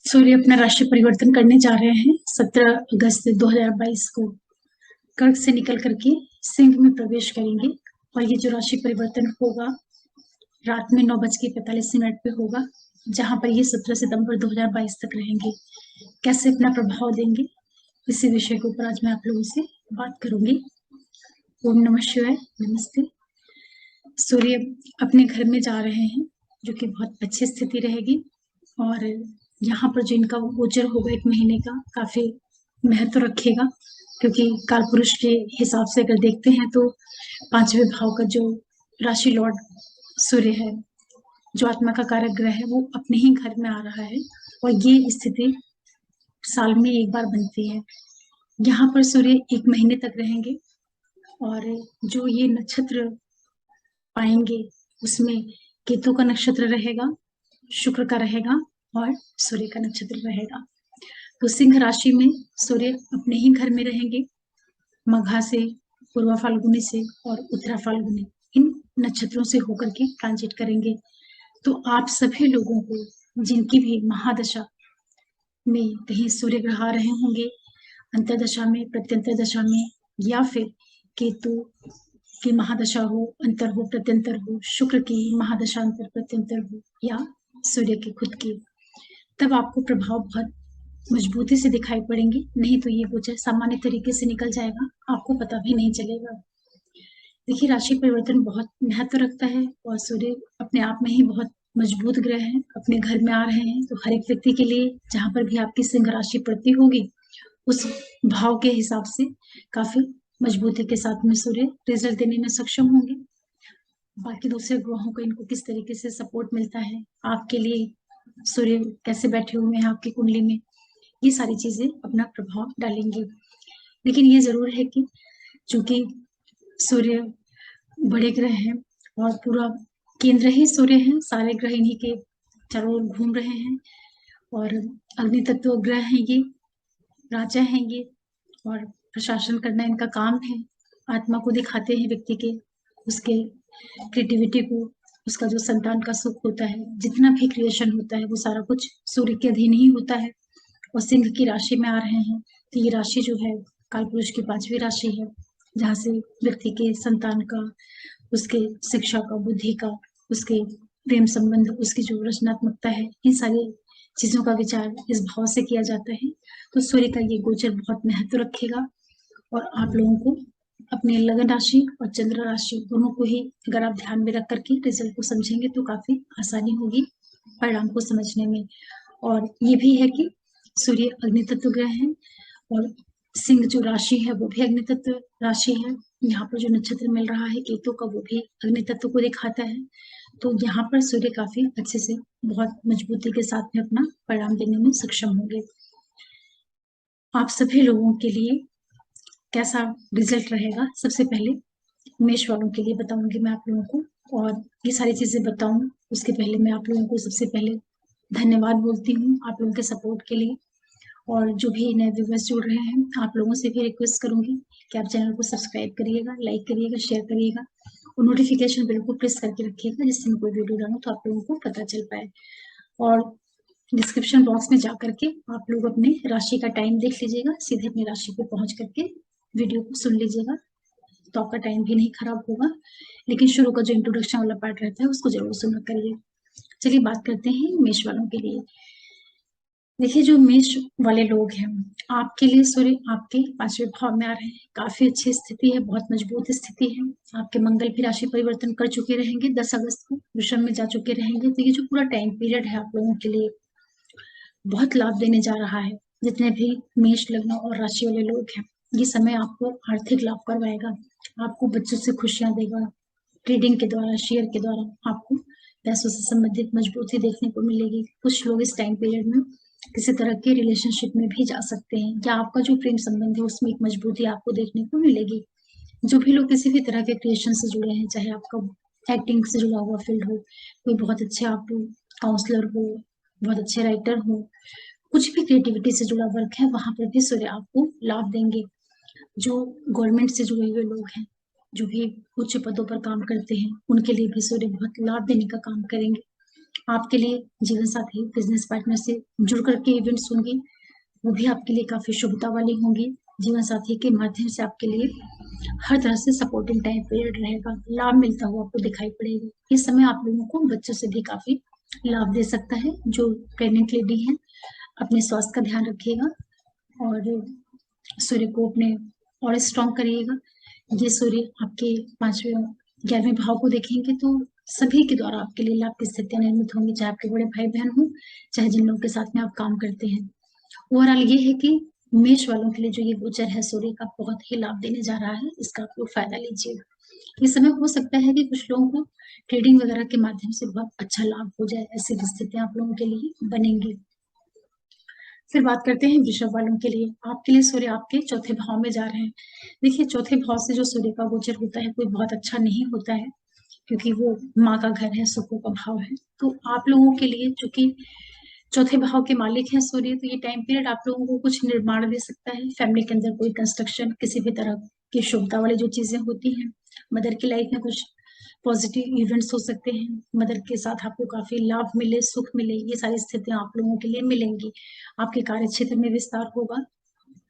सूर्य अपना राशि परिवर्तन करने जा रहे हैं 17 अगस्त 2022 को। कर्क से निकल करके सिंह में प्रवेश करेंगे और ये जो राशि परिवर्तन होगा रात में 9:45 पे होगा, जहां पर ये 17 सितंबर 2022 तक रहेंगे। कैसे अपना प्रभाव देंगे, इसी विषय के ऊपर आज मैं आप लोगों से बात करूंगी। ओम नमः शिवाय। नमस्ते। सूर्य अपने घर में जा रहे हैं, जो कि बहुत अच्छी स्थिति रहेगी। और यहाँ पर जो इनका गोचर होगा 1 महीने का, काफी महत्व रखेगा, क्योंकि कालपुरुष के हिसाब से अगर देखते हैं तो 5वें भाव का जो राशि लॉर्ड सूर्य है, जो आत्मा का कारक ग्रह है, वो अपने ही घर में आ रहा है। और ये स्थिति साल में एक बार बनती है। यहाँ पर सूर्य 1 महीने तक रहेंगे और जो ये नक्षत्र पाएंगे उसमें केतु का नक्षत्र रहेगा, शुक्र का रहेगा और सूर्य का नक्षत्र रहेगा। तो सिंह राशि में सूर्य अपने ही घर में रहेंगे। मघा से, पूर्वा फाल्गुनी से और उत्तरा फाल्गुनी, इन नक्षत्रों से होकर के ट्रांजिट करेंगे। तो आप सभी लोगों को जिनकी भी महादशा में कहीं सूर्य ग्रह आ रहे होंगे, अंतर्दशा में, प्रत्यंतर दशा में, या फिर केतु की महादशा हो, अंतर हो, प्रत्यंतर हो, शुक्र की महादशा अंतर प्रत्यंतर हो, या सूर्य की खुद की, तब आपको प्रभाव बहुत मजबूती से दिखाई पड़ेंगे। नहीं तो ये गोचर सामान्य तरीके से निकल जाएगा, आपको पता भी नहीं चलेगा। देखिए, राशि परिवर्तन बहुत महत्व रखता है और सूर्य अपने आप में ही बहुत मजबूत ग्रह है, अपने घर में आ रहे हैं। तो हर एक व्यक्ति के लिए जहां पर भी आपकी सिंह राशि पड़ती होगी, उस भाव के हिसाब से काफी मजबूती के साथ में सूर्य रिजल्ट देने में सक्षम होंगे। बाकी दूसरे ग्रहों को इनको किस तरीके से सपोर्ट मिलता है, आपके लिए सूर्य कैसे बैठे हुए हैं आपकी कुंडली में, ये सारी चीजें अपना प्रभाव डालेंगी। लेकिन ये जरूर है कि चूंकि सूर्य बड़े ग्रह हैं और पूरा केंद्र ही सूर्य है, सारे ग्रह इन्हीं के चारों ओर घूम रहे हैं और अग्नि तत्व ग्रह हैं ये, राजा हैं ये, और प्रशासन करना इनका काम है। आत्मा को दिखाते हैं व्यक्ति के, उसके क्रिएटिविटी को, उसका जो संतान का सुख होता है, जितना भी क्रिएशन होता है वो सारा कुछ सूर्य के अधीन ही होता है। और सिंह की राशि में आ रहे हैं तो ये राशि जो है कालपुरुष की 5वीं राशि है, जहाँ से व्यक्ति के संतान का, उसके शिक्षा का, बुद्धि का, उसके प्रेम संबंध, उसकी जो रचनात्मकता है, इन सारी चीजों का विचार इस भाव से किया जाता है। तो सूर्य का ये गोचर बहुत महत्व रखेगा और आप लोगों को अपने लगन राशि और चंद्र राशि दोनों को ही अगर आप ध्यान में रख करके रिजल्ट को समझेंगे तो काफी आसानी होगी परिणाम को समझने में। और ये भी है कि सूर्य अग्नि तत्व ग्रह है और सिंह जो राशि है वो भी अग्नि तत्व राशि है। यहाँ पर जो नक्षत्र मिल रहा है केतु का, वो भी अग्नि तत्व को दिखाता है। तो यहाँ पर सूर्य काफी अच्छे से, बहुत मजबूती के साथ में अपना परिणाम देने में सक्षम होंगे। आप सभी लोगों के लिए कैसा रिजल्ट रहेगा, सबसे पहले मेष वालों के लिए बताऊंगी मैं आप लोगों को। और ये सारी चीजें बताऊं उसके पहले मैं आप लोगों को सबसे पहले धन्यवाद बोलती हूँ आप लोगों के सपोर्ट के लिए। और जो भी नए व्यूवर्स जुड़ रहे हैं, आप लोगों से भी रिक्वेस्ट करूंगी कि आप चैनल को सब्सक्राइब करिएगा, लाइक करिएगा, शेयर करिएगा और नोटिफिकेशन बेल को प्रेस करके रखिएगा, जिससे मैं कोई वीडियो डालूं तो आप लोगों को पता चल पाए। और डिस्क्रिप्शन बॉक्स में जाकर के आप लोग अपने राशि का टाइम देख लीजिएगा, सीधे अपनी राशि पे पहुंच करके वीडियो को सुन लीजिएगा, तो आपका टाइम भी नहीं खराब होगा। लेकिन शुरू का जो इंट्रोडक्शन वाला पार्ट रहता है उसको जरूर सुना करिए। चलिए बात करते हैं मेष वालों के लिए। देखिए, जो मेष वाले लोग हैं, आपके लिए सूर्य आपके 5वें भाव में आ रहे हैं, काफी अच्छी स्थिति है, बहुत मजबूत स्थिति है। आपके मंगल भी राशि परिवर्तन कर चुके रहेंगे, 10 अगस्त को वृषभ में जा चुके रहेंगे। तो ये जो पूरा टाइम पीरियड है आप लोगों के लिए बहुत लाभ देने जा रहा है। जितने भी मेष लग्न और राशि वाले लोग हैं, ये समय आपको आर्थिक लाभ करवाएगा, आपको बच्चों से खुशियां देगा। ट्रेडिंग के द्वारा, शेयर के द्वारा आपको पैसों से संबंधित मजबूती देखने को मिलेगी। कुछ लोग इस टाइम पीरियड में किसी तरह के रिलेशनशिप में भी जा सकते हैं, या आपका जो प्रेम संबंध है उसमें एक मजबूती आपको देखने को मिलेगी। जो भी लोग किसी भी तरह के क्रिएशन से जुड़े हैं, चाहे आपका एक्टिंग से जुड़ा हुआ फील्ड हो, कोई बहुत अच्छे आप काउंसलर हो, बहुत अच्छे राइटर हो, कुछ भी क्रिएटिविटी से जुड़ा वर्क है, वहां पर भी सूर्य आपको लाभ देंगे। जो गवर्नमेंट से जुड़े हुए लोग हैं, जो भी उच्च पदों पर काम करते हैं, उनके लिए भी सूर्य बहुत लाभ देने का काम करेंगे। आपके लिए जीवन साथी, बिजनेस पार्टनर से जुड़ करके इवेंट्स होंगी, वो भी आपके लिए काफी शुभता वाली होंगी। जीवन साथी के माध्यम से आपके लिए हर तरह से सपोर्टिंग टाइम पीरियड रहेगा, लाभ मिलता हुआ आपको दिखाई पड़ेगा। इस समय आप लोगों को बच्चों से भी काफी लाभ दे सकता है। जो प्रेग्नेंट लेडी है अपने स्वास्थ्य का ध्यान रखिएगा और सूर्य को अपने और स्ट्रॉन्ग करिएगा। ये सूर्य आपके 5वें 11वें भाव को देखेंगे तो सभी के द्वारा आपके लिए लाभ की स्थितियां निर्मित होंगी, चाहे आपके बड़े भाई बहन हो, चाहे जिन लोगों के साथ में आप काम करते हैं। ओवरऑल ये है कि मेष वालों के लिए जो ये गोचर है सूर्य का बहुत ही लाभ देने जा रहा है, इसका आप लोग फायदा लीजिएगा। इस समय हो सकता है कि कुछ लोगों को ट्रेडिंग वगैरह के माध्यम से बहुत अच्छा लाभ हो जाए, ऐसी स्थितियां आप लोगों के लिए बनेंगी। फिर बात करते हैं वृषभ वालों के लिए। आपके लिए सूर्य आपके चौथे भाव में जा रहे हैं। देखिए चौथे भाव से जो सूर्य का गोचर होता है कोई बहुत अच्छा नहीं होता है, क्योंकि वो माँ का घर है, सुखों का भाव है। तो आप लोगों के लिए चूंकि चौथे भाव के मालिक हैं सूर्य, तो ये टाइम पीरियड आप लोगों को कुछ निर्माण दे सकता है। फैमिली के अंदर कोई कंस्ट्रक्शन, किसी भी तरह की शुभता वाली जो चीजें होती हैं, मदर की लाइफ में कुछ पॉजिटिव इवेंट्स हो सकते हैं, मदर के साथ आपको काफी लाभ मिले, सुख मिले, ये सारी स्थितियां आप लोगों के लिए मिलेंगी। आपके कार्य क्षेत्र में विस्तार होगा।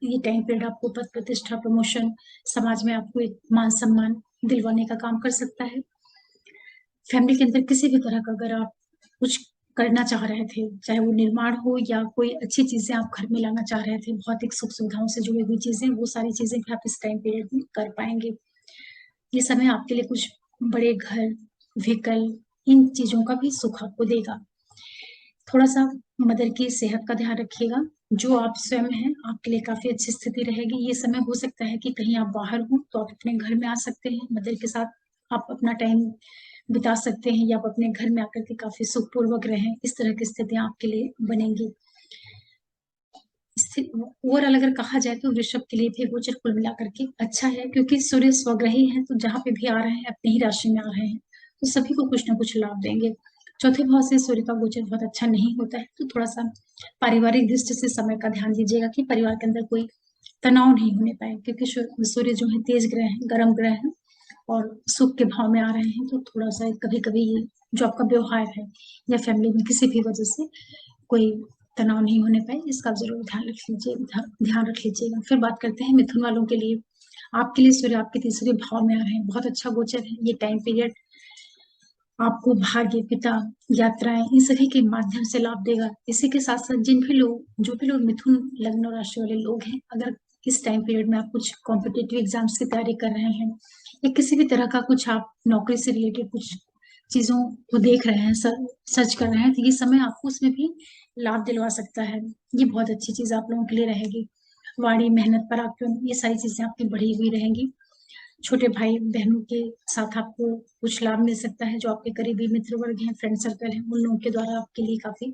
ये टाइम पीरियड आपको पद प्रतिष्ठा, प्रमोशन, समाज में आपको एक मान सम्मान दिलवाने का काम कर सकता है। फैमिली के अंदर किसी भी तरह का अगर आप कुछ करना चाह रहे थे, चाहे वो निर्माण हो या कोई अच्छी चीजें आप घर में लाना चाह रहे थे, भौतिक सुख सुविधाओं से जुड़ी हुई चीजें, वो सारी चीजें भी आप इस टाइम पीरियड में कर पाएंगे। ये समय आपके लिए कुछ बड़े घर, व्हीकल, इन चीजों का भी सुख आपको देगा। थोड़ा सा मदर की सेहत का ध्यान रखिएगा। जो आप स्वयं हैं आपके लिए काफी अच्छी स्थिति रहेगी। ये समय हो सकता है कि कहीं आप बाहर हो तो आप अपने घर में आ सकते हैं, मदर के साथ आप अपना टाइम बिता सकते हैं, या आप अपने घर में आकर के काफी सुखपूर्वक रहें। इस तरह की स्थितियां आपके लिए बनेंगी। ओवरऑल अगर कहा जाए तो वृषभ के लिए भी गोचर कुल मिलाकर के अच्छा है, क्योंकि सूर्य स्वग्रही है, तो जहां पे भी आ रहे हैं अपनी ही राशि में आ रहे हैं, तो सभी को कुछ ना कुछ लाभ देंगे। चौथे भाव से सूर्य का गोचर बहुत अच्छा नहीं होता है, तो थोड़ा सा पारिवारिक दृष्टि से समय का ध्यान दीजिएगा कि परिवार के अंदर कोई तनाव नहीं होने पाए, क्योंकि सूर्य जो है तेज ग्रह है, गर्म ग्रह है और सुख के भाव में आ रहे हैं, तो थोड़ा सा कभी कभी ये जो आपका व्यवहार है या फैमिली में किसी भी वजह से कोई तनाव नहीं होने पाए, इसका जरूर ध्यान रख लीजिए, ध्यान रख लीजिएगा। फिर बात करते हैं मिथुन वालों के लिए। आपके लिए सूर्य आपके तीसरे भाव में आ रहे हैं, बहुत अच्छा गोचर है। ये टाइम पीरियड आपको भाग्य, पिता, यात्राएं, इन सभी के माध्यम से लाभ देगा। इसी के साथ साथ जो भी लोग मिथुन लग्न और राशि वाले लोग हैं, अगर इस टाइम पीरियड में आप कुछ कॉम्पिटेटिव एग्जाम्स की तैयारी कर रहे हैं या किसी भी तरह का कुछ आप नौकरी से रिलेटेड कुछ चीजों को देख रहे हैं, सर्च कर रहे हैं, तो ये समय आपको उसमें भी लाभ दिलवा सकता है। ये बहुत अच्छी चीज आप लोगों के लिए रहेगी। वाणी, मेहनत, पराक्रम, ये सारी चीजें आपकी बढ़ी हुई रहेंगी। छोटे भाई बहनों के साथ आपको कुछ लाभ मिल सकता है। जो आपके करीबी मित्र वर्ग हैं, फ्रेंड सर्कल है, उन लोगों के द्वारा आपके लिए काफी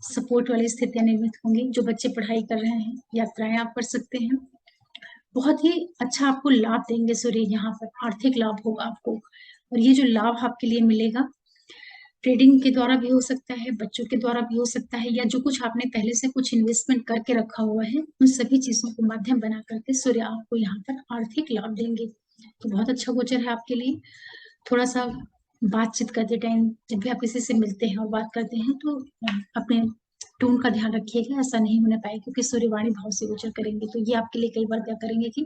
सपोर्ट वाली स्थितियां निर्मित होंगी। जो बच्चे पढ़ाई कर रहे हैं, यात्राएं आप कर सकते हैं। बहुत ही अच्छा आपको लाभ देंगे सूर्य, यहाँ पर आर्थिक लाभ होगा आपको। और ये जो लाभ आपके लिए मिलेगा, ट्रेडिंग के द्वारा भी हो सकता है, बच्चों के द्वारा भी हो सकता है, या जो कुछ आपने पहले से कुछ इन्वेस्टमेंट करके रखा हुआ है, उन सभी चीजों को माध्यम बना करके सूर्य आपको यहाँ पर आर्थिक लाभ देंगे। तो बहुत अच्छा गोचर है आपके लिए। थोड़ा सा बातचीत करते टाइम जब भी आप किसी से मिलते हैं और बात करते हैं, तो अपने टोन का ध्यान रखिएगा, ऐसा नहीं होने पाए, क्योंकि सूर्यवाणी भाव से गोचर करेंगे तो ये आपके लिए कई बार क्या करेंगे कि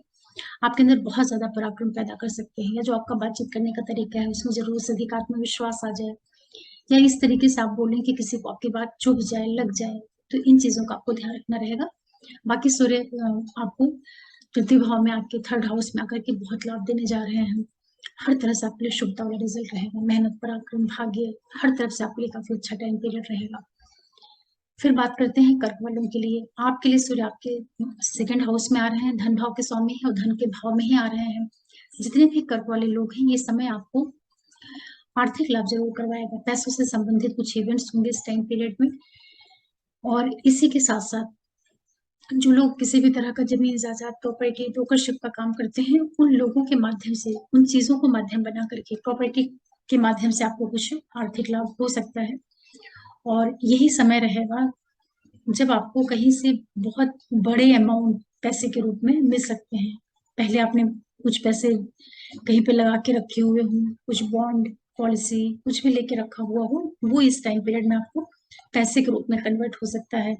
आपके अंदर बहुत ज्यादा पराक्रम पैदा कर सकते हैं, या जो आपका बातचीत करने का तरीका है उसमें जरूर से अधिक आत्मविश्वास आ जाए, या इस तरीके से आप बोलें कि किसी को आपकी बात चुभ जाए, लग जाए। तो इन चीजों का आपको ध्यान रखना रहेगा। बाकी सूर्य आपको तृतीय भाव में आपके थर्ड हाउस में आकर के बहुत लाभ देने जा रहे हैं। हर तरह से आपके लिए शुभता वाला रिजल्ट रहेगा। मेहनत, पराक्रम, भाग्य, हर तरफ से आपके लिए काफी अच्छा टाइम पीरियड रहेगा। फिर बात करते हैं कर्क वालों के लिए। आपके लिए सूर्य आपके सेकंड हाउस में आ रहे हैं, धन भाव के स्वामी है और धन के भाव में ही आ रहे हैं। जितने भी कर्क वाले लोग हैं, ये समय आपको आर्थिक लाभ जरूर करवाएगा। पैसों से संबंधित कुछ इवेंट्स होंगे इस टाइम पीरियड में। और इसी के साथ साथ जो लोग किसी भी तरह का जमीन, जायदाद, प्रॉपर्टी, ब्रोकरशिप का काम करते हैं, उन लोगों के माध्यम से, उन चीजों को माध्यम बना करके, प्रॉपर्टी के माध्यम से आपको कुछ आर्थिक लाभ हो सकता है। और यही समय रहेगा जब आपको कहीं से बहुत बड़े अमाउंट पैसे के रूप में मिल सकते हैं। पहले आपने कुछ पैसे कहीं पे लगा के रखे हुए हों, कुछ बॉन्ड पॉलिसी कुछ भी लेके रखा हुआ हो, वो इस टाइम पीरियड में आपको पैसे के रूप में कन्वर्ट हो सकता है।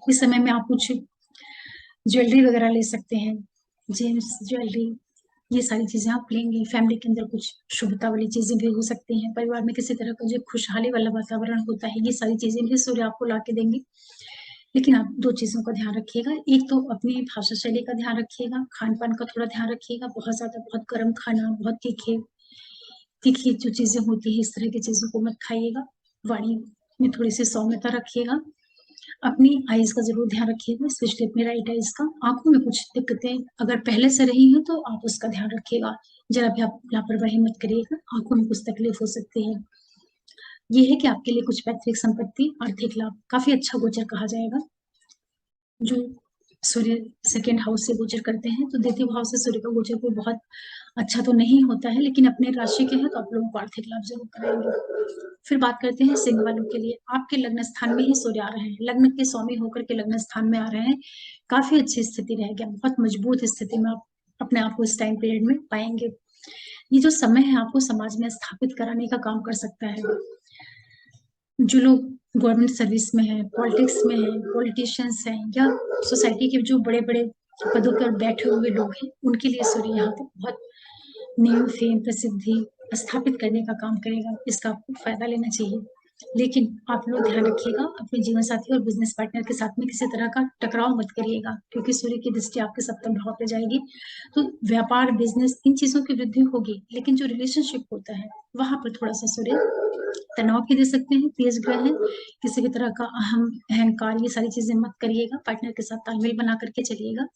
इस समय में आप कुछ ज्वेलरी वगैरह ले सकते हैं, जेम्स ज्वेलरी, ये सारी चीजें आप लेंगे। फैमिली के अंदर कुछ शुभता वाली चीजें भी हो सकती हैं, परिवार में किसी तरह का जो खुशहाली वाला वातावरण होता है, ये सारी चीजें भी सूर्य आपको ला के देंगे। लेकिन आप दो चीजों का ध्यान रखिएगा, एक तो अपनी भाषा शैली का ध्यान रखिएगा, खान पान का थोड़ा ध्यान रखिएगा, बहुत ज्यादा बहुत गर्म खाना, बहुत तीखे तीखी जो चीजें होती है, इस तरह की चीजों को मत खाइएगा। वाणी में थोड़ी सी सौम्यता रखिएगा। अपनी आईज का जरूर ध्यान रखिएगा, स्पेशली अपनी राइट आईज का। आंखों में कुछ दिक्कतें अगर पहले से रही हैं तो आप उसका ध्यान रखिएगा, जरा भी आप लापरवाही मत करिएगा, आंखों में कुछ तकलीफ हो सकती है। ये है कि आपके लिए कुछ पैतृक संपत्ति, आर्थिक लाभ, काफी अच्छा गोचर कहा जाएगा। जो सूर्य सेकेंड हाउस से गोचर करते हैं, तो द्वितीय भाव से सूर्य का गोचर कोई बहुत अच्छा तो नहीं होता है, लेकिन अपने राशि के हैं तो आप लोगों को आर्थिक लाभ जरूर कराएंगे। फिर बात करते हैं सिंह वालों के लिए। आपके लग्न स्थान में ही सूर्य आ रहे हैं, लग्न के स्वामी होकर के लग्न स्थान में आ रहे हैं, काफी अच्छी स्थिति रहेगी, बहुत मजबूत स्थिति में आप अपने आप को इस टाइम पीरियड में पाएंगे। ये जो समय है आपको समाज में स्थापित कराने का काम कर सकता है। जो लोग गवर्नमेंट सर्विस में है, पॉलिटिक्स में है, पॉलिटिशियंस हैं, या सोसाइटी के जो बड़े बड़े पदों पर बैठे हुए लोग हैं, उनके लिए सूर्य यहाँ पर बहुत नेम फेम प्रसिद्धि स्थापित करने का काम करेगा। इसका आपको फायदा लेना चाहिए। लेकिन आप लोग ध्यान रखिएगा, अपने जीवन साथी और बिजनेस पार्टनर के साथ में किसी तरह का टकराव मत करिएगा, क्योंकि सूर्य की दृष्टि आपके सप्तम भाव पे जाएगी। तो व्यापार, बिजनेस, इन चीजों की वृद्धि होगी, लेकिन जो रिलेशनशिप होता है वहां पर थोड़ा सा सूर्य तनाव भी दे सकते हैं। तेज ग्रह है, किसी भी तरह का अहम अहंकार, ये सारी चीजें मत करिएगा, पार्टनर के साथ तालमेल बना करके चलिएगा।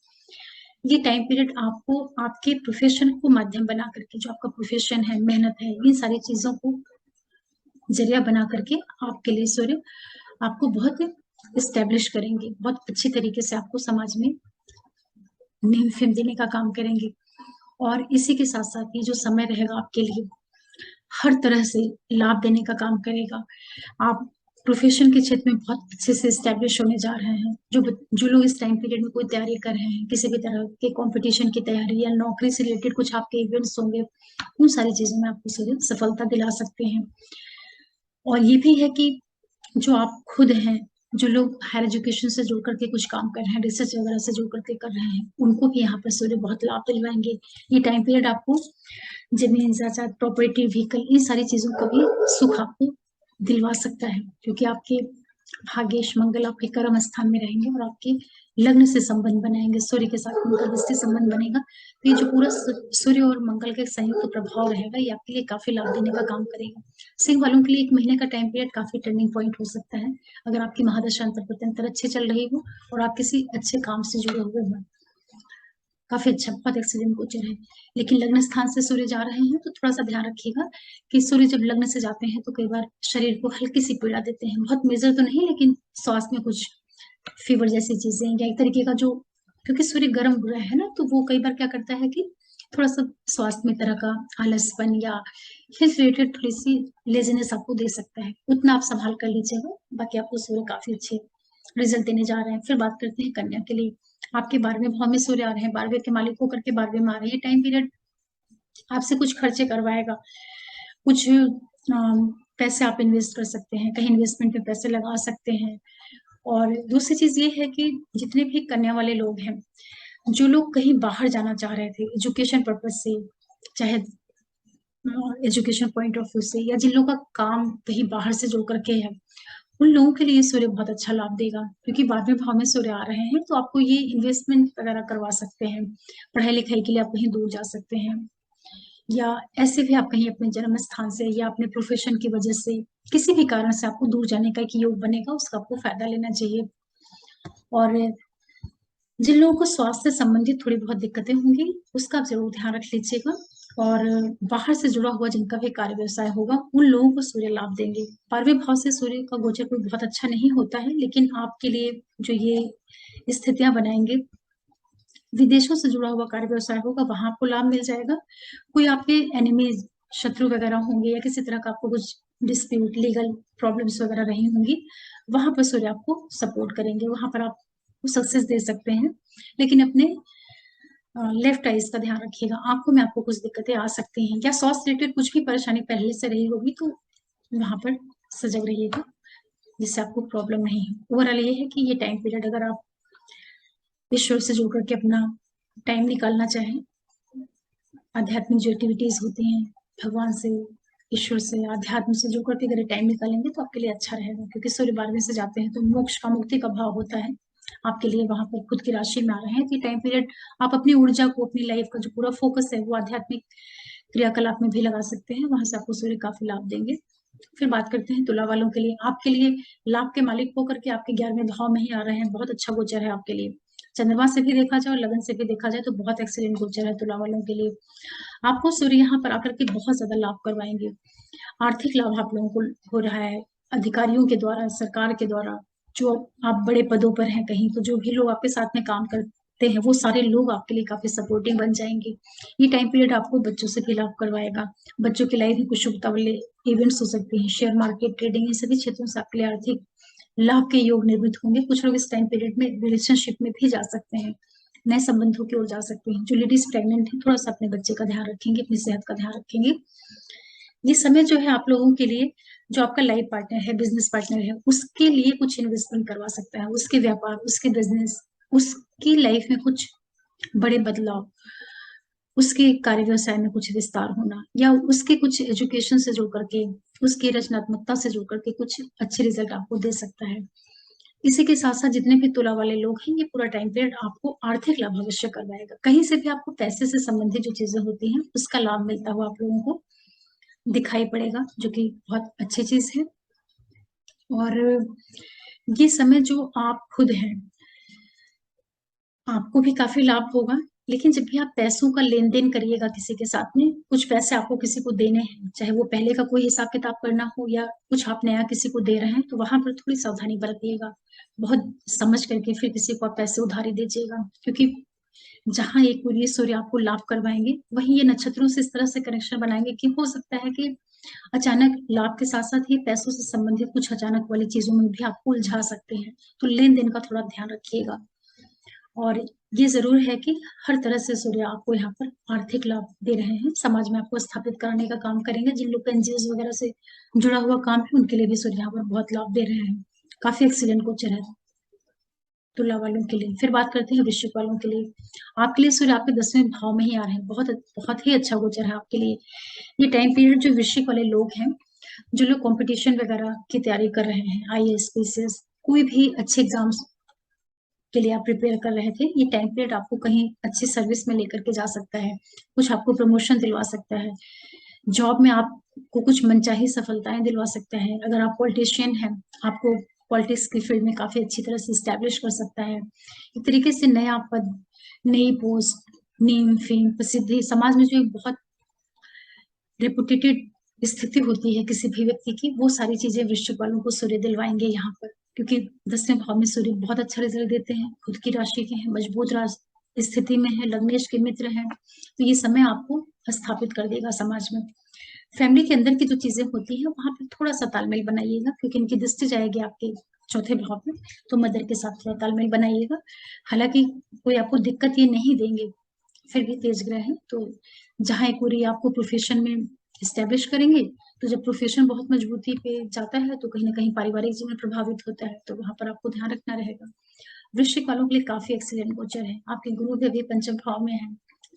ये टाइम पीरियड आपको आपके प्रोफेशन को माध्यम बना करके, जो आपका प्रोफेशन है, मेहनत है, इन सारी चीजों को जरिया बना करके आपके लिए सूर्य आपको बहुत स्टेब्लिश करेंगे, बहुत अच्छी तरीके से आपको समाज में नेम फेम देने का काम करेंगे। और इसी के साथ साथ ये जो समय रहेगा आपके लिए हर तरह से लाभ देने का काम करेगा। आप प्रोफेशन के क्षेत्र में बहुत अच्छे से स्टैब्लिश होने जा रहे हैं। जो लोग इस टाइम पीरियड में कोई तैयारी कर रहे हैं, किसी भी तरह के कंपटीशन की तैयारी या नौकरी से रिलेटेड कुछ आपके इवेंट्स होंगे, उन सारी चीजों में आपको सीधे सफलता दिला सकते हैं। और ये भी है कि जो आप खुद हैं, जो लोग हायर एजुकेशन से जुड़ करके कुछ काम कर रहे हैं, रिसर्च वगैरह से जुड़ करके कर रहे हैं, उनको भी यहाँ पर सूर्य बहुत लाभ दिलवाएंगे। ये टाइम पीरियड आपको जमीन जायदाद, प्रॉपर्टी, व्हीकल, इन सारी चीजों का भी सुख आपको दिलवा सकता है, क्योंकि आपके भाग्येश मंगल आपके कर्म स्थान में रहेंगे और आपके लग्न से संबंध बनाएंगे, सूर्य के साथ उनका दृष्टि संबंध बनेगा। तो ये जो पूरा सूर्य और मंगल का एक संयुक्त प्रभाव रहेगा, ये आपके लिए काफी लाभ देने का काम करेगा। सिंह वालों के लिए एक महीने का टाइम पीरियड काफी टर्निंग पॉइंट हो सकता है, अगर आपकी महादशा अंतर अच्छे चल रही हो और आप किसी अच्छे काम से जुड़े हुए हो। काफी अच्छा, बहुत एक्सीलेंट गोचर है। लेकिन लग्न स्थान से सूर्य जा रहे हैं तो थोड़ा सा ध्यान रखिएगा कि सूर्य जब लग्न से जाते हैं तो कई बार शरीर को हल्की सी पीड़ा देते हैं, बहुत मेजर तो नहीं, लेकिन स्वास्थ्य में कुछ फीवर जैसी चीजें या एक तरीके का जो, क्योंकि सूर्य गर्म ग्रह है ना, तो वो कई बार क्या करता है कि थोड़ा सा स्वास्थ्य में तरह का आलसपन या हेल्थ रिलेटेड थोड़ी सी लेजीनेस आपको दे सकता है, उतना आप संभाल कर लीजिएगा। बाकी आपको सूर्य काफी अच्छे रिजल्ट देने जा रहे हैं। फिर बात करते हैं कन्या के लिए। आपके 12वें भाव में सूर्य आ रहे हैं, 12वें के मालिक होकर के 12वें में आ रहे हैं। टाइम पीरियड आपसे कुछ खर्चे करवाएगा, कुछ पैसे आप इन्वेस्ट कर सकते हैं, कहीं इन्वेस्टमेंट में पैसे लगा सकते हैं। और दूसरी चीज ये है कि जितने भी कन्या वाले लोग हैं, जो लोग कहीं बाहर जाना चाह रहे थे एजुकेशन पर्पज से, चाहे एजुकेशन पॉइंट ऑफ व्यू से, या जिन लोगों का काम कहीं बाहर से जुड़ करके है, उन लोगों के लिए सूर्य बहुत अच्छा लाभ देगा, क्योंकि 12वें भाव में सूर्य आ रहे हैं तो आपको ये इन्वेस्टमेंट वगैरह करवा सकते हैं, पढ़ाई लिखाई के लिए आप कहीं दूर जा सकते हैं, या ऐसे भी आप कहीं अपने जन्म स्थान से या अपने प्रोफेशन की वजह से किसी भी कारण से आपको दूर जाने का एक योग बनेगा, उसका आपको फायदा लेना चाहिए। और जिन लोगों को स्वास्थ्य से संबंधित थोड़ी बहुत दिक्कतें होंगी, उसका आप जरूर ध्यान रख लीजिएगा। और बाहर से जुड़ा हुआ जिनका भी कार्य व्यवसाय होगा, उन लोगों को सूर्य लाभ देंगे। 12वें भाव से सूर्य का गोचर कोई बहुत अच्छा नहीं होता है, लेकिन आपके लिए जो ये स्थितियां बनाएंगे, विदेशों से जुड़ा हुआ कार्य व्यवसाय होगा, वहां आपको लाभ मिल जाएगा। कोई आपके एनिमीज, शत्रु वगैरह होंगे, या किसी तरह का आपको कुछ डिस्प्यूट, लीगल प्रॉब्लम्स वगैरह रही होंगी, वहां पर सूर्य आपको सपोर्ट करेंगे, वहां पर आप सक्सेस दे सकते हैं। लेकिन अपने लेफ्ट आइज का ध्यान रखिएगा, आंखों में आपको कुछ दिक्कतें आ सकती हैं, या सांस रिलेटेड कुछ भी परेशानी पहले से रही होगी तो वहां पर सजग रहिएगा जिससे आपको प्रॉब्लम नहीं हो। ओवरऑल ये है कि ये टाइम पीरियड अगर आप ईश्वर से जुड़ करके अपना टाइम निकालना चाहें, आध्यात्मिक जो एक्टिविटीज होती हैं भगवान से, ईश्वर से, आध्यात्म से जुड़ करके अगर टाइम निकालेंगे तो आपके लिए अच्छा रहेगा, क्योंकि सूर्य 12वें से जाते हैं तो मोक्ष का, मुक्ति का भाव होता है आपके लिए, वहां पर खुद की राशि में आ रहे हैं तो टाइम पीरियड आप अपनी ऊर्जा को, अपनी लाइफ का जो पूरा फोकस है वो आध्यात्मिक क्रियाकलाप में भी लगा सकते हैं, वहां से आपको सूर्य काफी लाभ देंगे। फिर बात करते हैं तुला वालों के लिए, आपके लिए लाभ के मालिक होकर के आपके 11वें भाव में ही आ रहे हैं, बहुत अच्छा गोचर है आपके लिए। चंद्रमा से भी देखा जाए और लगन से भी देखा जाए तो बहुत एक्सीलेंट गोचर है तुला वालों के लिए। आपको सूर्य यहाँ पर आकर के बहुत ज्यादा लाभ करवाएंगे, आर्थिक लाभ आप लोगों को हो रहा है अधिकारियों के द्वारा, सरकार के द्वारा, जो आप बड़े पदों पर हैं कहीं, तो जो भी लोग आपके साथ में काम करते हैं वो सारे लोग आपके लिए काफी सपोर्टिंग बन जाएंगे। ये टाइम पीरियड आपको बच्चों से भी लाभ करवाएगा, बच्चों की लाइफ में कुछ शुभता वाले इवेंट्स हो सकते हैं, शेयर मार्केट, ट्रेडिंग, इन सभी क्षेत्रों से आपके लिए आर्थिक लाभ के योग निर्मित होंगे। कुछ लोग इस टाइम पीरियड में रिलेशनशिप में भी जा सकते हैं, नए संबंधों की ओर जा सकते हैं। जो लेडीज प्रेग्नेंट है थोड़ा सा अपने बच्चे का ध्यान रखेंगे, अपनी सेहत का ध्यान रखेंगे। ये समय जो है आप लोगों के लिए, जो आपका लाइफ पार्टनर है, बिजनेस पार्टनर है, उसके लिए कुछ इन्वेस्टमेंट करवा सकता है, उसके व्यापार, उसके बिजनेस, उसकी लाइफ में कुछ बड़े बदलाव, उसके कार्य व्यवसाय में कुछ विस्तार होना, या उसके कुछ एजुकेशन से जुड़ करके, उसकी रचनात्मकता से जुड़ करके कुछ अच्छे रिजल्ट आपको दे सकता है। इसी के साथ साथ जितने भी तुला वाले लोग हैं, ये पूरा टाइम पीरियड आपको आर्थिक लाभ अवश्य करवाएगा, कहीं से भी आपको पैसे से संबंधित जो चीजें होती हैं उसका लाभ मिलता हुआ आप लोगों को दिखाई पड़ेगा, जो कि बहुत अच्छी चीज है। और ये समय जो आप खुद हैं, आपको भी काफी लाभ होगा, लेकिन जब भी आप पैसों का लेन देन करिएगा किसी के साथ में, कुछ पैसे आपको किसी को देने हैं, चाहे वो पहले का कोई हिसाब किताब करना हो या कुछ आप नया किसी को दे रहे हैं, तो वहां पर थोड़ी सावधानी बरतिएगा, बहुत समझ करके फिर किसी को आप पैसे उधारी दीजिएगा, क्योंकि जहां एक ये सूर्य आपको लाभ करवाएंगे, वहीं ये नक्षत्रों से इस तरह से कनेक्शन बनाएंगे कि हो सकता है कि अचानक लाभ के साथ साथ ही पैसों से संबंधित कुछ अचानक वाली चीजों में भी आपको उलझा सकते हैं, तो लेन देन का थोड़ा ध्यान रखिएगा। और ये जरूर है कि हर तरह से सूर्य आपको यहाँ पर आर्थिक लाभ दे रहे हैं, समाज में आपको स्थापित कराने का काम करेंगे, जिन लोग का एनजीओ वगैरह से जुड़ा हुआ काम है उनके लिए भी सूर्य यहाँ पर बहुत लाभ दे रहे हैं, काफी एक्सीलेंट गोचर है तुला वालों के लिए। फिर बात करते हैं वृश्चिक वालों के लिए, आपके लिए सूर्य आपके 10वें भाव में ही आ रहे हैं, बहुत बहुत ही अच्छा गोचर है आपके लिए। ये टाइम पीरियड जो वृश्चिक वाले लोग हैं, जो लोग कंपटीशन वगैरह की तैयारी कर रहे हैं, आईएएस, पीसीएस, कोई भी अच्छे एग्जाम्स के लिए आप प्रिपेयर कर रहे थे, ये टाइम पीरियड आपको कहीं अच्छी सर्विस में लेकर के जा सकता है, कुछ आपको प्रमोशन दिलवा सकता है, जॉब में आपको कुछ मनचाही सफलताएं दिलवा सकता है। अगर आप पॉलिटिशियन हैं, आपको पॉलिटिक्स की फील्ड में काफी अच्छी तरह से स्टैब्लिश कर सकता है, एक तरीके से नया पद, नई पोस्ट, नेम, फेम, प्रसिद्धि, समाज में जो एक बहुत रेपुटेटेड स्थिति होती है किसी भी व्यक्ति की, वो सारी चीजें वृश्चिक वालों को सूर्य दिलवाएंगे यहाँ पर, क्योंकि 10वें भाव में सूर्य बहुत अच्छा रिजल्ट देते हैं, खुद की राशि के हैं, मजबूत स्थिति में है, लग्नेश के मित्र हैं, तो ये समय आपको स्थापित कर देगा समाज में। फैमिली के अंदर की जो चीजें होती हैं वहां पर थोड़ा सा तालमेल बनाइएगा, क्योंकि इनकी दृष्टि जाएगी आपके चौथे भाव में, तो मदर के साथ थोड़ा तालमेल बनाइएगा। हालांकि कोई आपको दिक्कत ये नहीं देंगे, फिर भी तेज ग्रह है, तो जहाँ एक पूरी आपको प्रोफेशन में स्टेब्लिश करेंगे, तो जब प्रोफेशन बहुत मजबूती पे जाता है तो कहीं ना कहीं पारिवारिक जीवन प्रभावित होता है, तो वहां पर आपको ध्यान रखना रहेगा। वृश्चिक वालों के लिए काफी एक्सीलेंट गोचर है, आपके गुरु भी अभी पंचम भाव में है,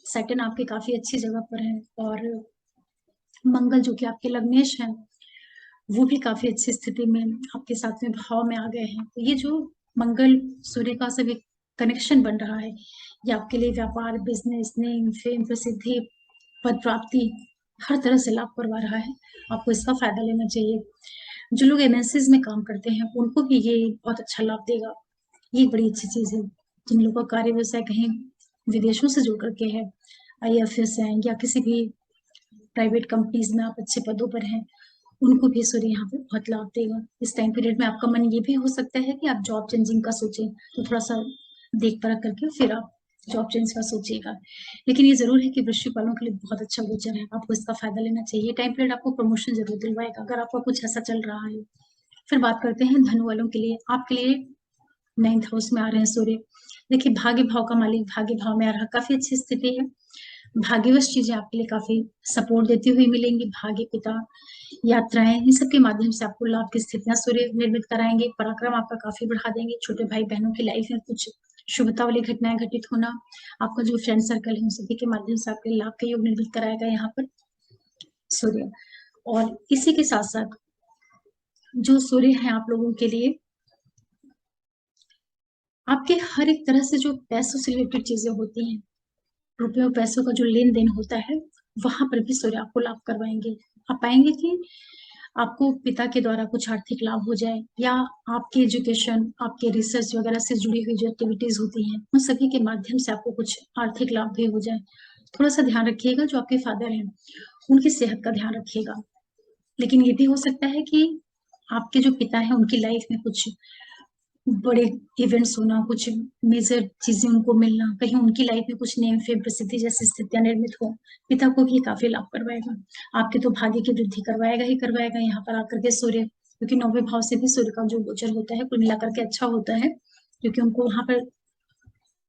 सेटन आपके काफी अच्छी जगह पर है, और मंगल जो कि आपके लग्नेश है वो भी काफी अच्छी स्थिति में आपके 7वें भाव में आ गए हैं। तो ये जो मंगल सूर्य का सभी कनेक्शन बन रहा है, ये आपके लिए व्यापार, बिजनेस, नेम, फेम, प्रसिद्धि, पद प्राप्ति, हर तरह से लाभ करवा रहा है, आपको इसका फायदा लेना चाहिए। जो लोग एमएनसीज में काम करते हैं उनको भी ये बहुत अच्छा लाभ देगा, ये बड़ी अच्छी चीज है। जिन लोगों का कार्य व्यवसाय कहीं विदेशों से जुड़ करके है, आईएफएस है या किसी भी प्राइवेट कंपनीज में आप अच्छे पदों पर हैं, उनको भी सूर्य यहाँ पे बहुत लाभ देगा। इस टाइम पीरियड में आपका मन ये भी हो सकता है कि आप जॉब चेंजिंग का सोचें, तो थोड़ा सा देख परख करके फिर आप जॉब चेंज का सोचिएगा। लेकिन ये जरूर है कि वृश्चिक वालों के लिए बहुत अच्छा गोचर है, आपको इसका फायदा लेना चाहिए। टाइम पीरियड आपको प्रमोशन जरूर दिलवाएगा अगर आपका कुछ ऐसा चल रहा है। फिर बात करते हैं धनु वालों के लिए, आपके लिए 9th हाउस में आ रहे हैं सूर्य। देखिए भाग्य भाव का मालिक भाग्य भाव में आ रहा, काफी अच्छी स्थिति है। भाग्यवश चीजें आपके लिए काफी सपोर्ट देती हुई मिलेंगी। भाग्य पिता, यात्राएं, इन सब के माध्यम से आपको लाभ की स्थितियां सूर्य निर्मित कराएंगे। पराक्रम आपका काफी बढ़ा देंगे। छोटे भाई बहनों की लाइफ में कुछ शुभता वाली घटनाएं घटित होना, आपका जो फ्रेंड सर्कल है उन सभी के माध्यम से आपके लाभ का योग निर्मित कराएगा यहाँ पर सूर्य। और इसी के साथ साथ जो सूर्य है आप लोगों के लिए आपके हर एक तरह से जो पैसों से रिलेटेड चीजें होती हैं, रुपयों पैसों का जो लेन देन होता है, वहां पर भी सूर्य आपको लाभ करवाएंगे। आप पाएंगे कि आपको पिता के द्वारा कुछ आर्थिक लाभ हो जाए, या आपके एजुकेशन, आपके रिसर्च वगैरह से जुड़ी हुई जो एक्टिविटीज होती हैं उन सभी के माध्यम से आपको कुछ आर्थिक लाभ भी हो जाए। थोड़ा सा ध्यान रखिएगा, जो आपके फादर हैं उनकी सेहत का ध्यान रखिएगा। लेकिन ये भी हो सकता है कि आपके जो पिता है उनकी लाइफ में कुछ बड़े इवेंट्स होना, कुछ मेजर चीजें उनको मिलना, कहीं उनकी लाइफ में कुछ नेम फेम प्रसिद्धि जैसी स्थितियां निर्मित हो, पिता को भी काफी लाभ करवाएगा। आपके तो भाग्य की वृद्धि करवाएगा ही करवाएगा यहाँ पर आकर के सूर्य, क्योंकि 9वें भाव से भी सूर्य का जो गोचर होता है कुल मिलाकर के अच्छा होता है, क्योंकि उनको वहां पर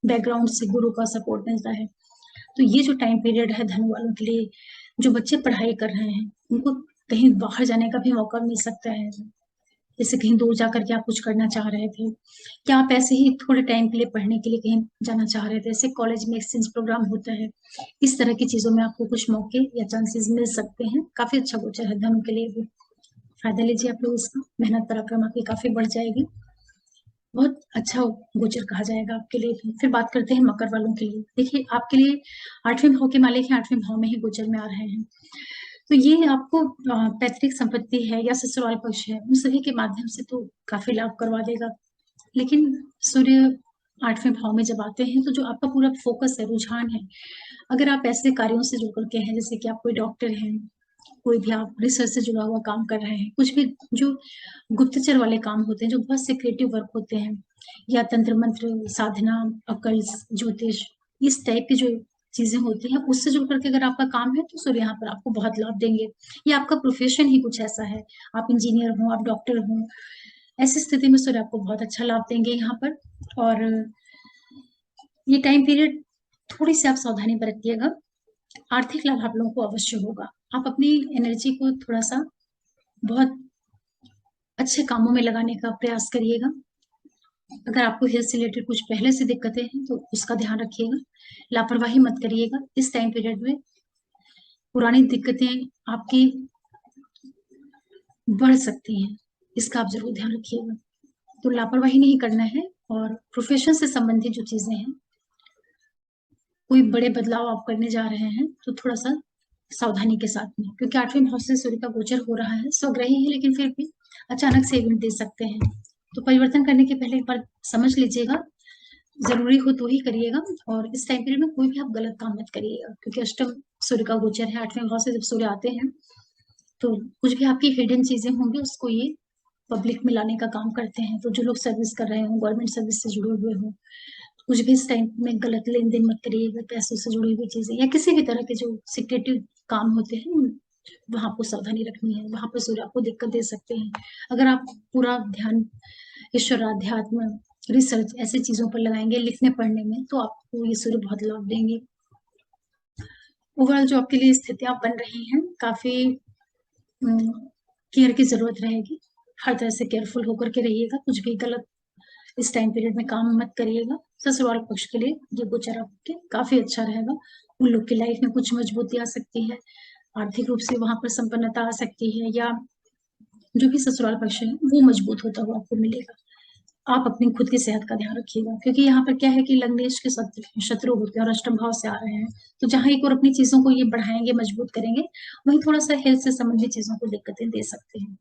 बैकग्राउंड से गुरु का सपोर्ट मिलता है। तो ये जो टाइम पीरियड है धनु वालों के लिए, जो बच्चे पढ़ाई कर रहे हैं उनको कहीं बाहर जाने का भी मौका मिल सकता है। जैसे कहीं दूर जाकर के आप कुछ करना चाह रहे थे, क्या आप ऐसे ही थोड़े टाइम के लिए पढ़ने के लिए कहीं जाना चाह रहे थे, जैसे कॉलेज में एक्सचेंज प्रोग्राम होता है, इस तरह की चीजों में आपको कुछ मौके या चांसेस मिल सकते हैं। काफी अच्छा गोचर है धनु के लिए भी, फायदा लीजिए आप लोग इसका। मेहनत पराक्रम आपकी काफी बढ़ जाएगी, बहुत अच्छा गोचर कहा जाएगा आपके लिए भी। फिर बात करते हैं मकर वालों के लिए। देखिए आपके लिए 8वें भाव के मालिक हैं, 8वें भाव में ही गोचर में आ रहे हैं, तो ये आपको पैतृक संपत्ति है या ससुराल पक्ष है उन सभी के माध्यम से तो काफी लाभ करवा देगा। लेकिन सूर्य 8वें भाव में जब आते हैं तो जो आपका पूरा फोकस है, रुझान है, अगर आप ऐसे कार्यों से जुड़ करके हैं, जैसे कि आप कोई डॉक्टर हैं, कोई भी आप रिसर्च से जुड़ा हुआ काम कर रहे हैं, कुछ भी जो गुप्तचर वाले काम होते हैं, जो बहुत सीक्रेटिव वर्क होते हैं, या तंत्र मंत्र साधना, अकल्स, ज्योतिष, इस टाइप की जो चीजें होती हैं उससे जुड़ करके अगर आपका काम है तो सूर्य यहाँ पर आपको बहुत लाभ देंगे। या आपका प्रोफेशन ही कुछ ऐसा है, आप इंजीनियर हो, आप डॉक्टर हो, ऐसी स्थिति में सूर्य आपको बहुत अच्छा लाभ देंगे यहाँ पर। और ये टाइम पीरियड थोड़ी सी आप सावधानी बरतिएगा, आर्थिक लाभ आप लोगों को अवश्य होगा। आप अपनी एनर्जी को थोड़ा सा बहुत अच्छे कामों में लगाने का प्रयास करिएगा। अगर आपको हेल्थ से रिलेटेड कुछ पहले से दिक्कतें हैं तो उसका ध्यान रखिएगा, लापरवाही मत करिएगा। इस टाइम पीरियड में पुरानी दिक्कतें आपकी बढ़ सकती हैं, इसका आप जरूर ध्यान रखिएगा। तो लापरवाही नहीं करना है, और प्रोफेशन से संबंधित जो चीजें हैं, कोई बड़े बदलाव आप करने जा रहे हैं तो थोड़ा सा सावधानी के साथ में, क्योंकि 8वें भाव से सूर्य का गोचर हो रहा है, स्वग्रही है लेकिन फिर भी अचानक से इवेंट दे सकते हैं। तो परिवर्तन करने के पहले एक बार समझ लीजिएगा, जरूरी हो तो ही करिएगा। और इस टाइम पीरियड में कोई भी आप गलत काम मत करिएगा, क्योंकि अष्टम सूर्य का गोचर है। 8वें भाव से जब सूर्य आते हैं तो कुछ भी आपकी हिडन चीजें होंगी उसको ये पब्लिक में लाने का काम करते हैं। तो जो लोग सर्विस कर रहे हो, गवर्नमेंट सर्विस से जुड़े हुए हो, कुछ भी इस टाइम में गलत लेन देन मत करिएगा, पैसों से जुड़ी हुई चीजें या किसी भी तरह के जो सीक्रेटिव काम होते हैं वहां आपको सावधानी रखनी है, वहां पर सूर्य आपको दिक्कत दे सकते हैं। अगर आप पूरा ध्यान ईश्वर आध्यात्म रिसर्च ऐसी चीजों पर लगाएंगे, लिखने पढ़ने में, तो आपको ये सूर्य बहुत लाभ देंगे। ओवरऑल जो आपके लिए स्थितियां बन रही हैं, काफी केयर की जरूरत रहेगी। हर तरह से केयरफुल होकर के रहिएगा, कुछ भी गलत इस टाइम पीरियड में काम मत करिएगा। ससुराल पक्ष के लिए ये गोचर आपके काफी अच्छा रहेगा। उन लोग की लाइफ में कुछ मजबूती आ सकती है, आर्थिक रूप से वहां पर संपन्नता आ सकती है, या जो भी ससुराल पक्ष है वो मजबूत होता हुआ आपको मिलेगा। आप अपनी खुद की सेहत का ध्यान रखिएगा, क्योंकि यहाँ पर क्या है कि लग्नेश के शत्रु होते हैं और अष्टम भाव से आ रहे हैं, तो जहां एक और अपनी चीजों को ये बढ़ाएंगे, मजबूत करेंगे, वहीं थोड़ा सा हेल्थ से संबंधित चीजों को दिक्कतें दे सकते हैं।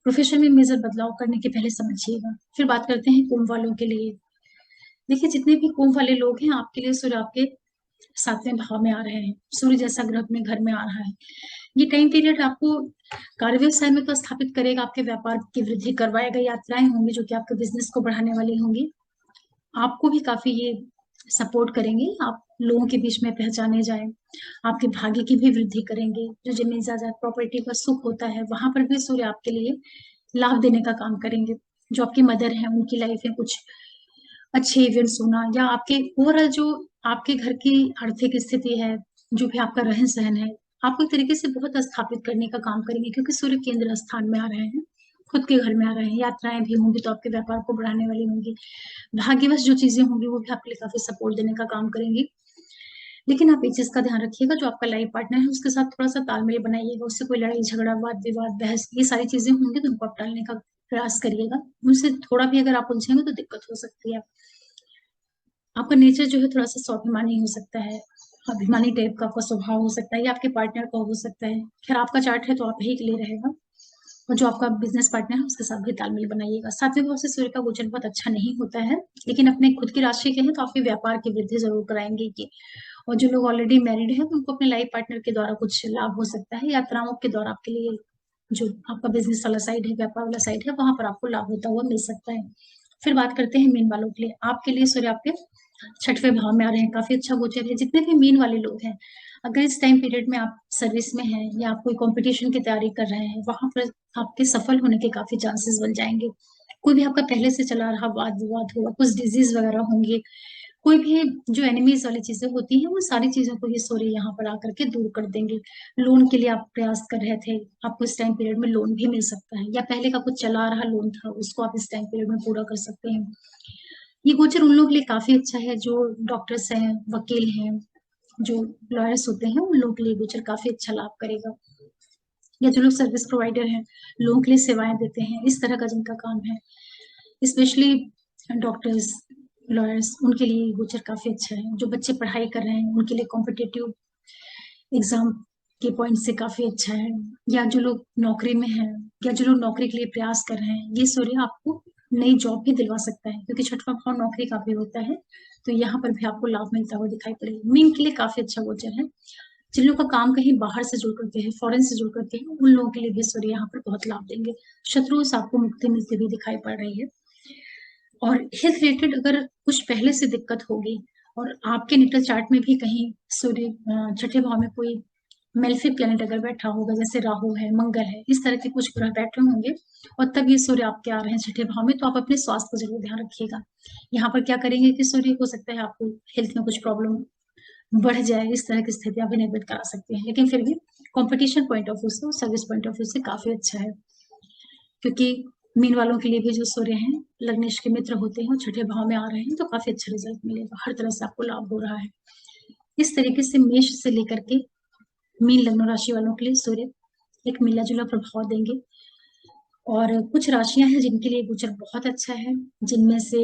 प्रोफेशन में मेजर बदलाव करने के पहले समझिएगा। फिर बात करते हैं कुंभ वालों के लिए। देखिए जितने भी कुंभ वाले लोग हैं, आपके लिए सूर्य आपके 7वें भाव में आ रहे हैं, सूर्य जैसा ग्रह अपने घर में आ रहा है। ये टाइम पीरियड आपको कार्य व्यवसाय में तो स्थापित करेगा, आपके व्यापार की वृद्धि करवाएगा, यात्राएं होंगी जो कि आपके बिजनेस को बढ़ाने वाली होंगी, आपको भी काफी ये सपोर्ट करेंगे, आप लोगों के बीच में पहचाने जाए, आपके भाग्य की भी वृद्धि करेंगे। जो जमीन जायदाद प्रॉपर्टी का सुख होता है वहां पर भी सूर्य आपके लिए लाभ देने का काम करेंगे। जो आपकी मदर है उनकी लाइफ में कुछ अच्छे इवेंट्स होना, या आपके ओवरऑल जो आपके घर की आर्थिक स्थिति है, जो भी आपका रहन सहन है, आपको एक तरीके से बहुत स्थापित करने का काम करेंगे, क्योंकि सूर्य केंद्र स्थान में आ रहे हैं, खुद के घर में आ रहे हैं। यात्राएं भी होंगी तो आपके व्यापार को बढ़ाने वाली होंगी। भाग्यवश जो चीजें होंगी वो भी आपके लिए काफी सपोर्ट देने का काम करेंगी। लेकिन आप एक चीज का ध्यान रखिएगा, जो आपका लाइफ पार्टनर है उसके साथ थोड़ा सा तालमेल बनाइएगा। उससे कोई लड़ाई झगड़ा, वाद विवाद, बहस, ये सारी चीजें होंगी तो उनको आप टालने का प्रयास करिएगा। उनसे थोड़ा भी अगर आप उलझेंगे तो दिक्कत हो सकती है। आपका नेचर जो है थोड़ा सा स्वाभिमानी हो सकता है, अभिमानी टाइप का आपका स्वभाव हो सकता है, या आपके पार्टनर का हो सकता है। खैर आपका चार्ट है तो आप ही के लिए रहेगा। और जो आपका बिजनेस पार्टनर है उसके साथ भी तालमेल बनाइएगा। सातवें भाव से सूर्य का गोचर बहुत अच्छा नहीं होता है, लेकिन अपने खुद की राशि के हैं तो आपके व्यापार की वृद्धि जरूर कराएंगे ये। और जो लोग ऑलरेडी मैरिड है तो उनको अपने लाइफ पार्टनर के द्वारा कुछ लाभ हो सकता है। यात्राओं के द्वारा आपके लिए जो आपका बिजनेस वाला साइड है, व्यापार वाला साइड है, वहां पर आपको लाभ होता हुआ मिल सकता है। फिर बात करते हैं मीन वालों के लिए। आपके लिए सूर्य आपके छठवें भाव में आ रहे हैं, काफी अच्छा गोचर है। जितने भी मीन वाले लोग हैं, अगर इस टाइम पीरियड में आप सर्विस में हैं या आप कोई कंपटीशन की तैयारी कर रहे हैं, वहां पर आपके सफल होने के काफी चांसेस बन जाएंगे। कोई भी आपका पहले से चला रहा वाद विवाद होगा, कुछ डिजीज वगैरह होंगे, कोई भी जो एनिमीज वाली चीजें होती हैं वो सारी चीजों को ये सूर्य यहाँ पर आकर के दूर कर देंगे। लोन के लिए आप प्रयास कर रहे थे, आपको इस टाइम पीरियड में लोन भी मिल सकता है, या पहले का कुछ चला रहा लोन था उसको आप इस टाइम पीरियड में पूरा कर सकते हैं। ये गोचर उन लोगों के लिए काफी अच्छा है जो डॉक्टर्स हैं, वकील हैं, जो लॉयर्स होते हैं, उन लोगों के लिए गोचर काफी अच्छा लाभ करेगा। या जो लोग सर्विस प्रोवाइडर हैं, लोगों के लिए सेवाएं देते हैं, इस तरह का जिनका काम है, स्पेशली डॉक्टर्स, लॉयर्स, उनके लिए गोचर काफी अच्छा है। जो बच्चे पढ़ाई कर रहे हैं उनके लिए कॉम्पिटिटिव एग्जाम के पॉइंट से काफी अच्छा है। या जो लोग नौकरी में हैं, या जो लोग नौकरी के लिए प्रयास कर रहे हैं, ये सूर्य आपको नई जॉब भी दिलवा सकता है, क्योंकि छठवां भाव नौकरी का भी होता है। तो यहाँ पर भी आपको लाभ मिलता हुआ दिखाई पड़ेगा। मीन के लिए काफी अच्छा गोचर है। जिन लोगों का काम कहीं बाहर से जुड़ करके है, फॉरेन से जुड़ करके है, उन लोगों के लिए भी सूर्य यहाँ पर बहुत लाभ देंगे। शत्रुओं से आपको मुक्ति मिलती हुई दिखाई पड़ रही है। और हेल्थ रिलेटेड अगर कुछ पहले से दिक्कत होगी, और आपके नेटल चार्ट में भी कहीं सूर्य छठे भाव में कोई मेल्फिक प्लेनेट अगर बैठा होगा, जैसे राहु है, मंगल है, इस तरह के कुछ ग्रह बैठे होंगे, और तब ये सूर्य आपके आ रहे हैं छठे भाव में, तो आप अपने स्वास्थ्य को जरूर ध्यान रखिएगा। यहाँ पर क्या करेंगे कि सूर्य, हो सकता है आपको हेल्थ में कुछ प्रॉब्लम बढ़ जाए, इस तरह की स्थितियां भी निर्मित करा सकते हैं, लेकिन फिर भी कंपटीशन पॉइंट ऑफ व्यू से, सर्विस पॉइंट ऑफ व्यू से काफी अच्छा है। क्योंकि मीन वालों के लिए भी जो सूर्य हैं लग्नेश के मित्र होते हैं, छठे भाव में आ रहे हैं, तो काफी अच्छा रिजल्ट मिलेगा, हर तरह से आपको लाभ हो रहा है। इस तरीके से मेष से लेकर के मीन लग्न राशि वालों के लिए सूर्य एक मिला जुला प्रभाव देंगे। और कुछ राशियां हैं जिनके लिए गोचर बहुत अच्छा है, जिनमें से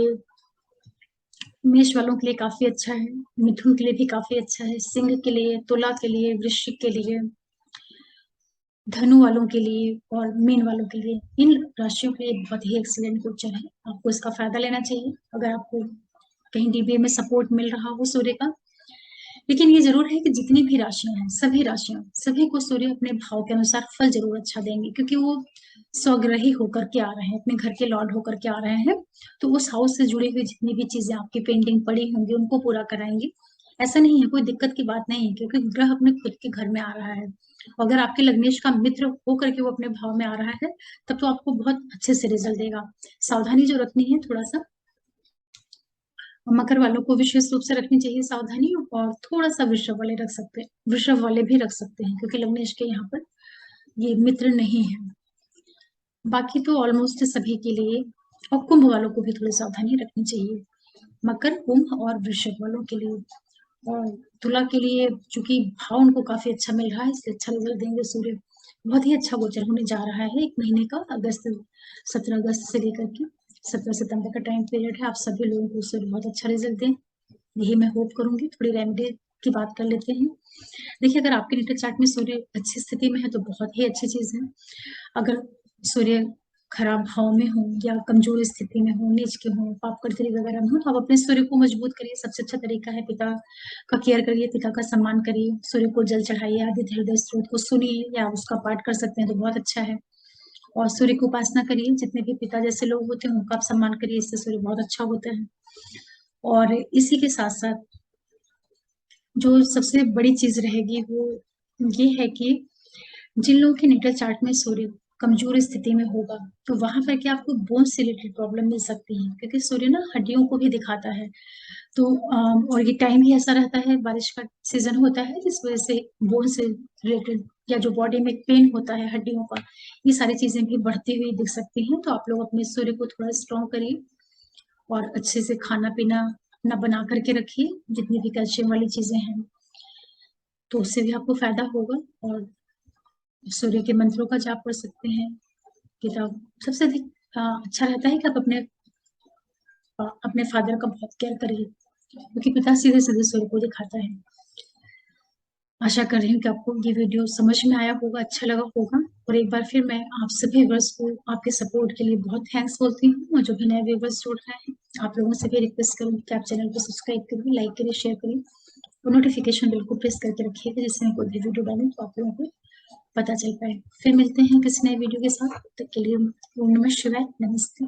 मेष वालों के लिए काफी अच्छा है, मिथुन के लिए भी काफी अच्छा है, सिंह के लिए, तुला के लिए, वृश्चिक के लिए, धनु वालों के लिए और मीन वालों के लिए, इन राशियों के लिए बहुत ही एक्सीलेंट गोचर है। आपको इसका फायदा लेना चाहिए अगर आपको कहीं डीबीए में सपोर्ट मिल रहा हो सूर्य का। लेकिन ये जरूर है कि जितनी भी राशियां हैं, सभी राशियां, सभी को सूर्य अपने भाव के अनुसार फल जरूर अच्छा देंगे, क्योंकि वो स्वग्रही होकर के आ रहे हैं, अपने घर के लॉर्ड होकर के आ रहे हैं। तो उस हाउस से जुड़ी हुई जितनी भी चीजें आपकी पेंडिंग पड़ी होंगी उनको पूरा कराएंगे। ऐसा नहीं है, कोई दिक्कत की बात नहीं है, क्योंकि ग्रह अपने खुद के घर में आ रहा है। अगर आपके लग्नेश का मित्र होकर के वो अपने भाव में आ रहा है, तब तो आपको बहुत अच्छे से रिजल्ट देगा। सावधानी जो रखनी है थोड़ा सा, मकर वालों को विशेष रूप से रखनी चाहिए सावधानी, और थोड़ा सा वृषभ वाले रख सकते हैं, वृषभ वाले भी रख सकते हैं, क्योंकि लग्नेश के यहाँ पर ये मित्र नहीं है। बाकी तो ऑलमोस्ट सभी के लिए, और कुंभ वालों को भी थोड़ी सावधानी रखनी चाहिए, मकर, कुंभ और वृषभ वालों के लिए। और तुला के लिए चूंकि भाव उनको काफी अच्छा मिल रहा है, इसलिए अच्छा रिजल्ट देंगे सूर्य। बहुत ही अच्छा गोचर होने जा रहा है एक महीने का, 17 अगस्त से लेकर के 17 सितंबर का टाइम पीरियड है। आप सभी लोगों को उससे बहुत अच्छा रिजल्ट दें, यही मैं होप करूंगी। थोड़ी रेमेडी की बात कर लेते हैं। देखिए, अगर आपके नेटल चार्ट में सूर्य अच्छी स्थिति में है तो बहुत ही अच्छी चीज है। अगर सूर्य खराब भाव में हो, या कमजोर स्थिति में हो, नीच के हो, पाप कर्तरी वगैरह में हो, तो आप अपने सूर्य को मजबूत करिए। सबसे अच्छा तरीका है पिता का केयर करिए, पिता का सम्मान करिए, सूर्य को जल चढ़ाइए, आदित्य हृदय स्त्रोत को सुनिए, या उसका पाठ कर सकते हैं तो बहुत अच्छा है। और सूर्य की उपासना करिए, जितने भी पिता जैसे लोग होते हैं उनका आप सम्मान करिए, इससे सूर्य बहुत अच्छा होता है। और इसी के साथ साथ जो सबसे बड़ी चीज रहेगी वो ये है कि जिन लोगों के नेटल चार्ट में सूर्य कमजोर स्थिति में होगा तो वहां पर क्या आपको बोन से रिलेटेड प्रॉब्लम मिल सकती है, क्योंकि सूर्य ना हड्डियों को भी दिखाता है। तो और ये टाइम भी ऐसा रहता है, बारिश का सीजन होता है, जिस वजह से बोन से रिलेटेड या जो बॉडी में पेन होता है हड्डियों का, ये सारी चीजें भी बढ़ती हुई दिख सकती हैं। तो आप लोग अपने सूर्य को थोड़ा स्ट्रॉन्ग करिए और अच्छे से खाना पीना अपना बना करके रखिए, जितनी भी कैल्शियम वाली चीजें हैं, तो उससे भी आपको फायदा होगा। और सूर्य के मंत्रों का जाप कर सकते हैं। किताब सबसे अधिक अच्छा रहता है कि आप अपने फादर का बहुत केयर करिए, क्योंकि पिता सीधे सीधे सूर्य को दिखाता है। आशा कर रही हूँ कि आपको ये वीडियो समझ में आया होगा, अच्छा लगा होगा। और एक बार फिर मैं आप सभी व्यूअर्स को आपके सपोर्ट के लिए बहुत थैंक्स बोलती हूँ, और जो भी नए व्यूअर्स जुड़ रहे हैं, आप लोगों से भी रिक्वेस्ट करूँगी कि आप चैनल को सब्सक्राइब करिए, लाइक करिए, शेयर करिए और नोटिफिकेशन बेल को प्रेस करके रखिएगा, जिससे मैं कोई भी वीडियो डालूँ तो आप लोगों को पता चल पाए। फिर मिलते हैं किसी नए वीडियो के साथ, तब तक के लिए ओम नमः शिवाय, नमस्ते।